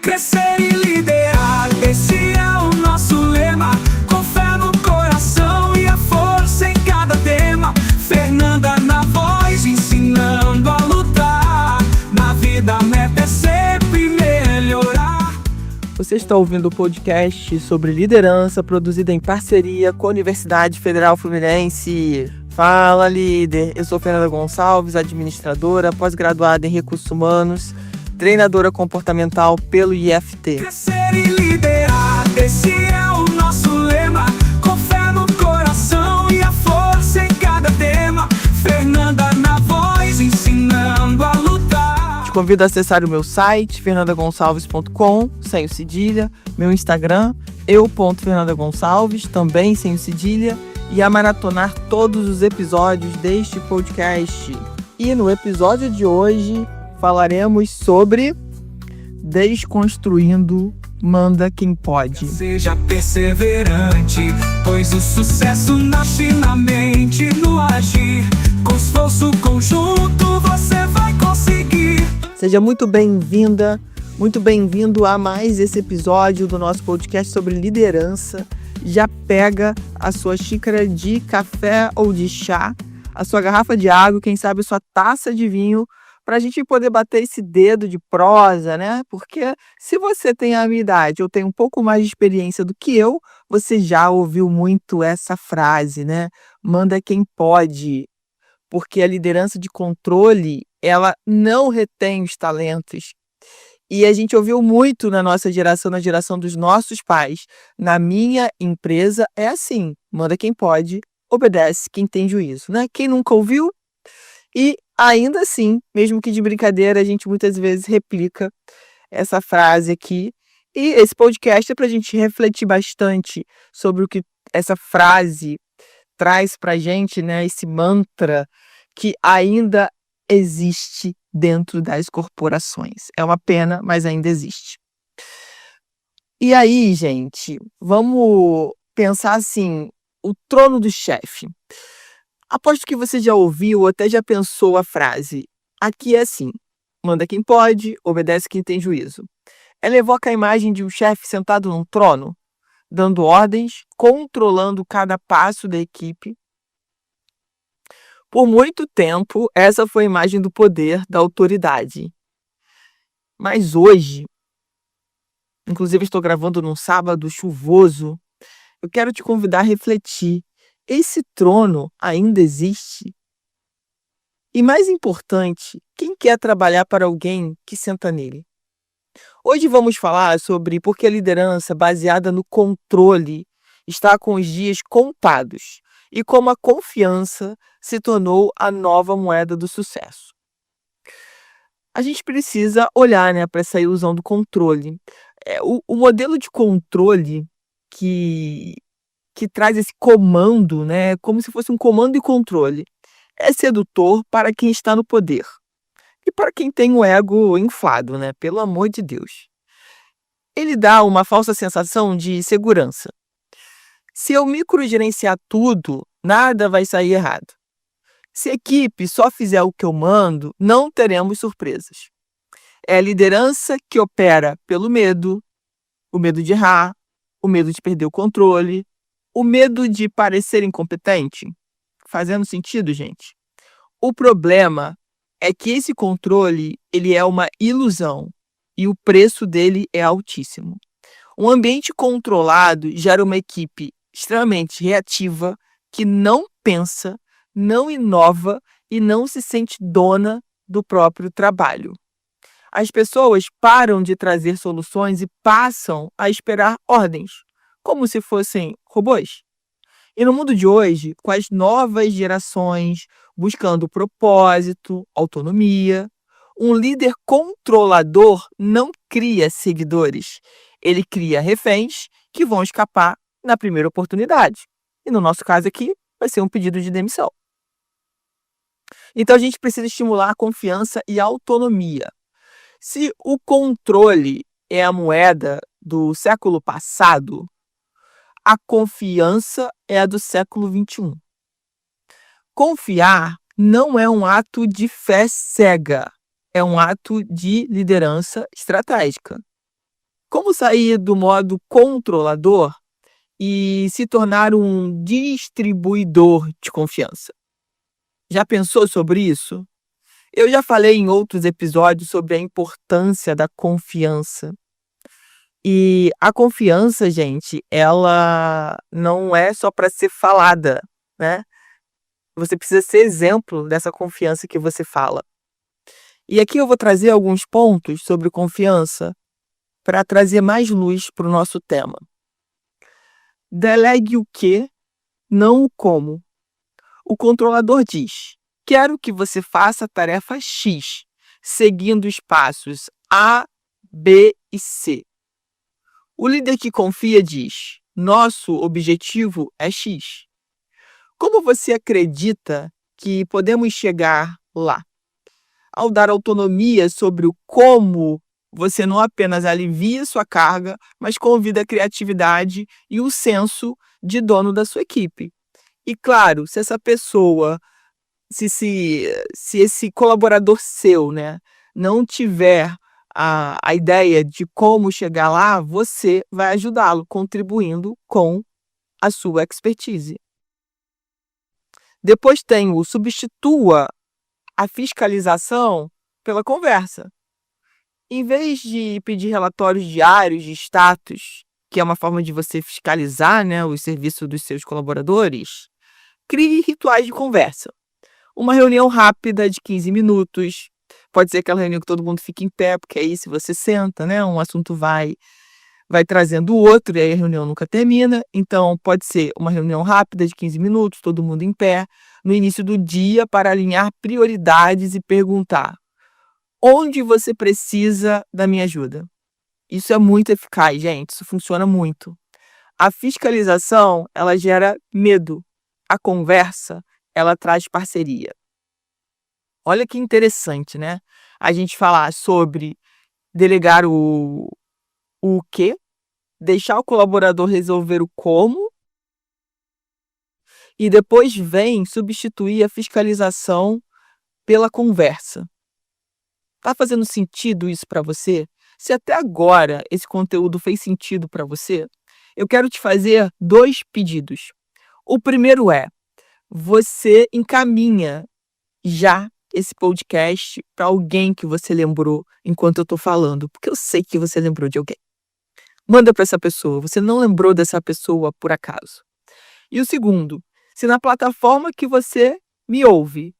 Crescer e liderar, esse é o nosso lema. Com fé no coração e a força em cada tema. Fernanda na voz, ensinando a lutar. Na vida a meta é sempre melhorar. Você está ouvindo o podcast sobre liderança, produzido em parceria com a Universidade Federal Fluminense. Fala, líder! Eu sou Fernanda Gonçalves, administradora, pós-graduada em Recursos Humanos, treinadora comportamental pelo IFT. Crescer e liderar, esse é o nosso lema. Com fé no coração e a força em cada tema. Fernanda na voz, ensinando a lutar. Te convido a acessar o meu site, fernandagonçalves.com, sem o cedilha, meu Instagram, eu.fernandagonçalves, também sem o cedilha, e a maratonar todos os episódios deste podcast. E no episódio de hoje falaremos sobre Desconstruindo Manda Quem Pode. Seja perseverante, pois o sucesso nasce na mente, no agir. Com esforço conjunto você vai conseguir. Seja muito bem-vinda, muito bem-vindo a mais esse episódio do nosso podcast sobre liderança. Já pega a sua xícara de café ou de chá, a sua garrafa de água, quem sabe a sua taça de vinho, para a gente poder bater esse dedo de prosa, né? Porque se você tem a minha idade ou tem um pouco mais de experiência do que eu, você já ouviu muito essa frase, né? Manda quem pode. Porque a liderança de controle, ela não retém os talentos. E a gente ouviu muito na nossa geração, na geração dos nossos pais. Na minha empresa é assim, manda quem pode, obedece quem tem juízo, né? Quem nunca ouviu? E ainda assim, mesmo que de brincadeira, a gente muitas vezes replica essa frase aqui. E esse podcast é para a gente refletir bastante sobre o que essa frase traz para a gente, né? Esse mantra que ainda existe dentro das corporações. É uma pena, mas ainda existe. E aí, gente, vamos pensar assim, o trono do chefe. Aposto que você já ouviu ou até já pensou a frase, aqui é assim, manda quem pode, obedece quem tem juízo. Ela evoca a imagem de um chefe sentado num trono, dando ordens, controlando cada passo da equipe. Por muito tempo, essa foi a imagem do poder, da autoridade. Mas hoje, inclusive estou gravando num sábado chuvoso, eu quero te convidar a refletir. Esse trono ainda existe? E mais importante, quem quer trabalhar para alguém que senta nele? Hoje vamos falar sobre por que a liderança baseada no controle está com os dias contados e como a confiança se tornou a nova moeda do sucesso. A gente precisa olhar, né, para essa ilusão do controle. O modelo de controle que traz esse comando, né, como se fosse um comando e controle, é sedutor para quem está no poder e para quem tem o ego inflado, né, pelo amor de Deus. Ele dá uma falsa sensação de segurança. Se eu microgerenciar tudo, nada vai sair errado. Se a equipe só fizer o que eu mando, não teremos surpresas. É a liderança que opera pelo medo, o medo de errar, o medo de perder o controle, o medo de parecer incompetente. Fazendo sentido, gente? O problema é que esse controle, ele é uma ilusão e o preço dele é altíssimo. Um ambiente controlado gera uma equipe extremamente reativa, que não pensa, não inova e não se sente dona do próprio trabalho. As pessoas param de trazer soluções e passam a esperar ordens, como se fossem robôs. E no mundo de hoje, com as novas gerações buscando propósito, autonomia, um líder controlador não cria seguidores. Ele cria reféns que vão escapar na primeira oportunidade. E no nosso caso aqui, vai ser um pedido de demissão. Então a gente precisa estimular a confiança e a autonomia. Se o controle é a moeda do século passado, a confiança é a do século XXI. Confiar não é um ato de fé cega, é um ato de liderança estratégica. Como sair do modo controlador e se tornar um distribuidor de confiança? Já pensou sobre isso? Eu já falei em outros episódios sobre a importância da confiança. E a confiança, gente, ela não é só para ser falada, né? Você precisa ser exemplo dessa confiança que você fala. E aqui eu vou trazer alguns pontos sobre confiança para trazer mais luz para o nosso tema. Delegue o que, não o como. O controlador diz: quero que você faça a tarefa X, seguindo os passos A, B e C. O líder que confia diz: nosso objetivo é X. Como você acredita que podemos chegar lá? Ao dar autonomia sobre o como, você não apenas alivia sua carga, mas convida a criatividade e o senso de dono da sua equipe. E claro, se essa pessoa, se esse colaborador seu, né, não tiver a ideia de como chegar lá, você vai ajudá-lo, contribuindo com a sua expertise. Depois tem o substitua a fiscalização pela conversa. Em vez de pedir relatórios diários de status, que é uma forma de você fiscalizar, né, o serviço dos seus colaboradores, crie rituais de conversa. Uma reunião rápida de 15 minutos. Pode ser aquela reunião que todo mundo fica em pé, porque aí se você senta, né, um assunto vai trazendo o outro e aí a reunião nunca termina. Então pode ser uma reunião rápida de 15 minutos, todo mundo em pé, no início do dia para alinhar prioridades e perguntar: onde você precisa da minha ajuda? Isso é muito eficaz, gente, isso funciona muito. A fiscalização, ela gera medo. A conversa, ela traz parceria. Olha que interessante, né? A gente falar sobre delegar o quê, deixar o colaborador resolver o como, e depois vem substituir a fiscalização pela conversa. Tá fazendo sentido isso para você? Se até agora esse conteúdo fez sentido para você, eu quero te fazer 2 pedidos. O primeiro é: você encaminha já esse podcast para alguém que você lembrou enquanto eu estou falando, porque eu sei que você lembrou de alguém. Manda para essa pessoa, você não lembrou dessa pessoa por acaso. E o segundo, se na plataforma que você me ouve,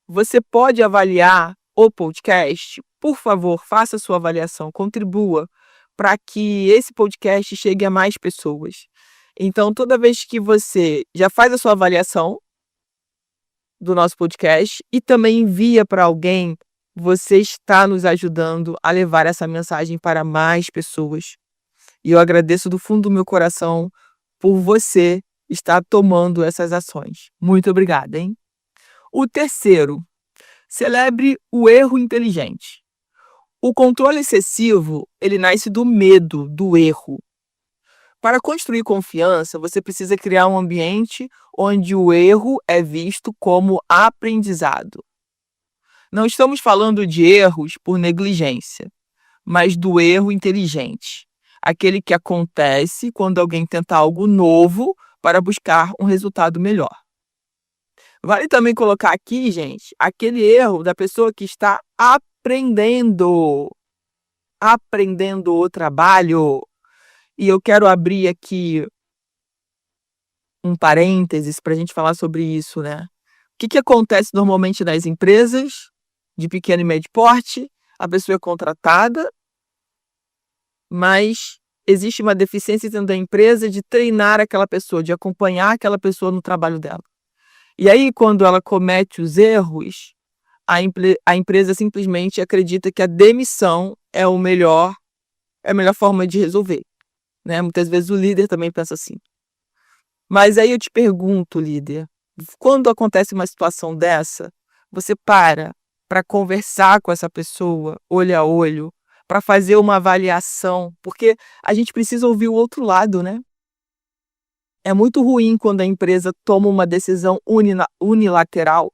você pode avaliar o podcast, por favor, faça a sua avaliação, contribua para que esse podcast chegue a mais pessoas. Então, toda vez que você já faz a sua avaliação do nosso podcast e também envia para alguém, você está nos ajudando a levar essa mensagem para mais pessoas. E eu agradeço do fundo do meu coração por você estar tomando essas ações. Muito obrigada, hein? O terceiro, celebre o erro inteligente. O controle excessivo, ele nasce do medo do erro. Para construir confiança, você precisa criar um ambiente onde o erro é visto como aprendizado. Não estamos falando de erros por negligência, mas do erro inteligente, aquele que acontece quando alguém tenta algo novo para buscar um resultado melhor. Vale também colocar aqui, gente, aquele erro da pessoa que está aprendendo o trabalho. E eu quero abrir aqui um parênteses para a gente falar sobre isso, né? O que acontece normalmente nas empresas de pequeno e médio porte? A pessoa é contratada, mas existe uma deficiência dentro da empresa de treinar aquela pessoa, de acompanhar aquela pessoa no trabalho dela. E aí, quando ela comete os erros, a empresa simplesmente acredita que a demissão é a melhor forma de resolver, né? Muitas vezes o líder também pensa assim. Mas aí eu te pergunto, líder, quando acontece uma situação dessa, você para conversar com essa pessoa, olho a olho, para fazer uma avaliação, porque a gente precisa ouvir o outro lado, né? É muito ruim quando a empresa toma uma decisão unilateral,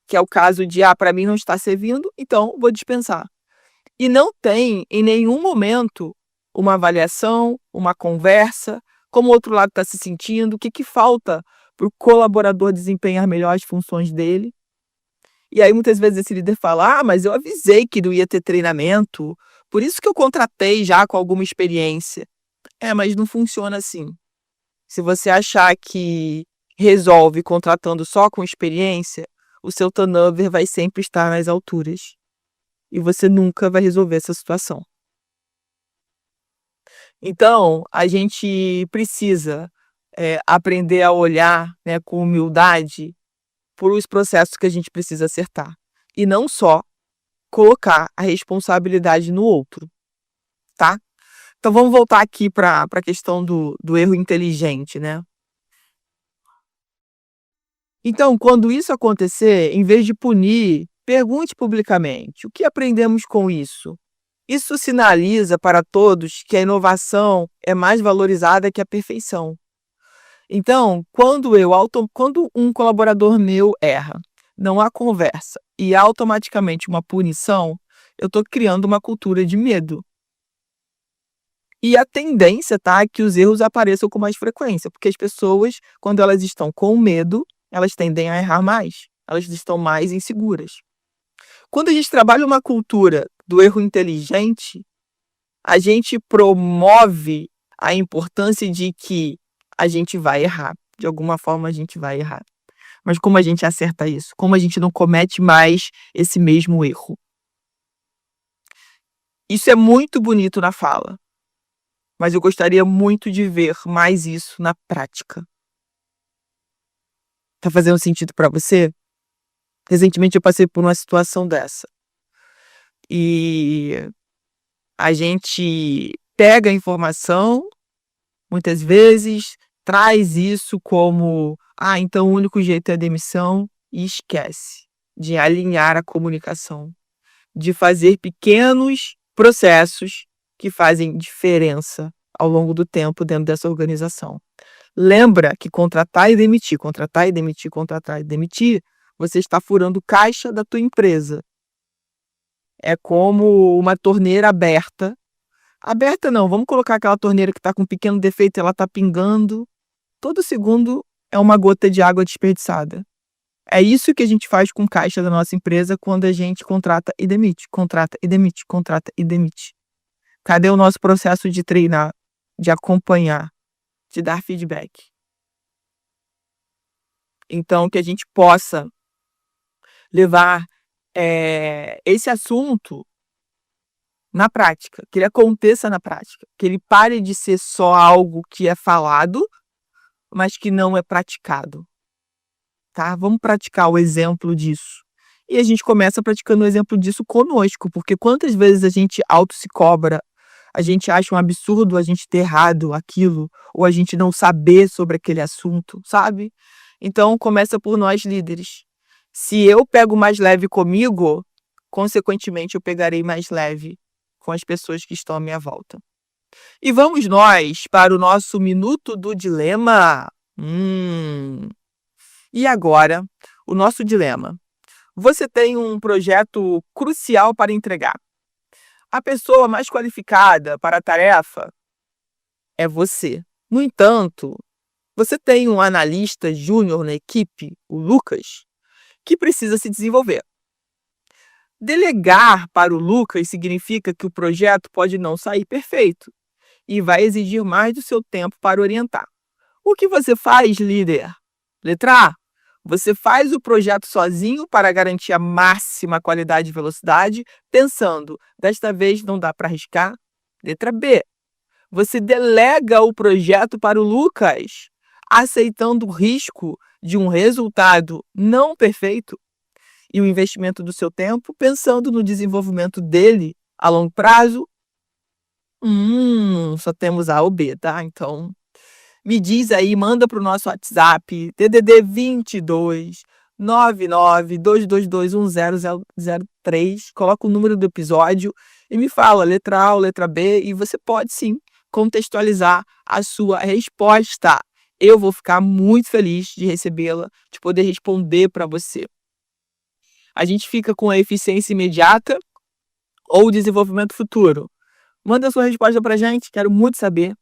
que é o caso de, para mim não está servindo, então vou dispensar. E não tem, em nenhum momento, uma avaliação, uma conversa, como o outro lado está se sentindo, o que que falta para o colaborador desempenhar melhor as funções dele. E aí muitas vezes esse líder fala: "Ah, mas eu avisei que não ia ter treinamento, por isso que eu contratei já com alguma experiência". É, mas não funciona assim. Se você achar que resolve contratando só com experiência, o seu turnover vai sempre estar nas alturas e você nunca vai resolver essa situação. Então, a gente precisa, aprender a olhar, né, com humildade para os processos que a gente precisa acertar, e não só colocar a responsabilidade no outro, tá? Então vamos voltar aqui para a questão do erro inteligente, né. Então, quando isso acontecer, em vez de punir, pergunte publicamente: "O que aprendemos com isso?". Isso sinaliza para todos que a inovação é mais valorizada que a perfeição. Então, quando um colaborador meu erra, não há conversa e automaticamente uma punição, eu estou criando uma cultura de medo. E a tendência, tá, é que os erros apareçam com mais frequência, porque as pessoas, quando elas estão com medo, elas tendem a errar mais, elas estão mais inseguras. Quando a gente trabalha uma cultura do erro inteligente, a gente promove a importância de que a gente vai errar, de alguma forma a gente vai errar. Mas como a gente acerta isso? Como a gente não comete mais esse mesmo erro? Isso é muito bonito na fala, mas eu gostaria muito de ver mais isso na prática. Tá fazendo sentido para você? Recentemente eu passei por uma situação dessa. E a gente pega a informação, muitas vezes, traz isso como: "Ah, então o único jeito é a demissão", e esquece de alinhar a comunicação, de fazer pequenos processos que fazem diferença ao longo do tempo dentro dessa organização. Lembra que contratar e demitir, contratar e demitir, contratar e demitir, você está furando caixa da tua empresa. É como uma torneira aberta. Aberta não, vamos colocar aquela torneira que está com um pequeno defeito e ela está pingando. Todo segundo é uma gota de água desperdiçada. É isso que a gente faz com caixa da nossa empresa quando a gente contrata e demite, contrata e demite, contrata e demite. Cadê o nosso processo de treinar, de acompanhar, de dar feedback? Então, que a gente possa levar, esse assunto na prática, que ele aconteça na prática, que ele pare de ser só algo que é falado, mas que não é praticado, tá? Vamos praticar o exemplo disso. E a gente começa praticando o exemplo disso conosco, porque quantas vezes a gente auto se cobra, a gente acha um absurdo a gente ter errado aquilo, ou a gente não saber sobre aquele assunto, sabe? Então começa por nós líderes. Se eu pego mais leve comigo, consequentemente eu pegarei mais leve com as pessoas que estão à minha volta. E vamos nós para o nosso minuto do dilema. E agora, o nosso dilema. Você tem um projeto crucial para entregar. A pessoa mais qualificada para a tarefa é você. No entanto, você tem um analista júnior na equipe, o Lucas, que precisa se desenvolver. Delegar para o Lucas significa que o projeto pode não sair perfeito e vai exigir mais do seu tempo para orientar. O que você faz, líder? Letra A. Você faz o projeto sozinho para garantir a máxima qualidade e velocidade, pensando, desta vez não dá para arriscar. Letra B. Você delega o projeto para o Lucas, aceitando o risco de um resultado não perfeito e o investimento do seu tempo, pensando no desenvolvimento dele a longo prazo. Só temos A ou B, tá? Então, me diz aí, manda para o nosso WhatsApp, DDD 22 99 222 1003, coloca o número do episódio e me fala letra A ou letra B, e você pode sim contextualizar a sua resposta. Eu vou ficar muito feliz de recebê-la, de poder responder para você. A gente fica com a eficiência imediata ou o desenvolvimento futuro? Manda sua resposta pra gente, quero muito saber.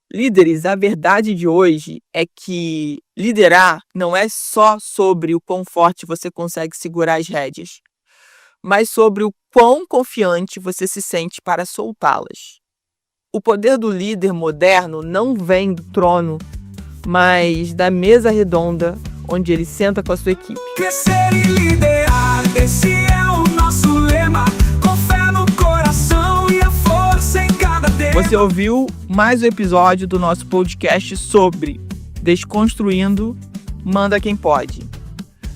Líderes, a verdade de hoje é que liderar não é só sobre o quão forte você consegue segurar as rédeas, mas sobre o quão confiante você se sente para soltá-las. O poder do líder moderno não vem do trono, mas da mesa redonda onde ele senta com a sua equipe. Crescer e liderar, esse é o nosso lema. Com fé no coração e a força em cada tema. Você ouviu mais um episódio do nosso podcast sobre Desconstruindo Manda Quem Pode,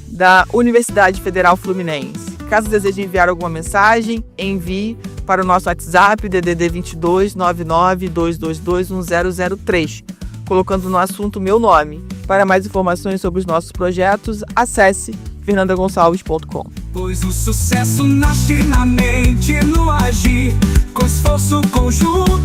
da Universidade Federal Fluminense. Caso deseje enviar alguma mensagem, envie para o nosso WhatsApp DDD 22 99 222 1003, colocando no assunto meu nome. Para mais informações sobre os nossos projetos, acesse fernandagonçalves.com. Pois o sucesso nasce na mente, no agir, com esforço conjunto.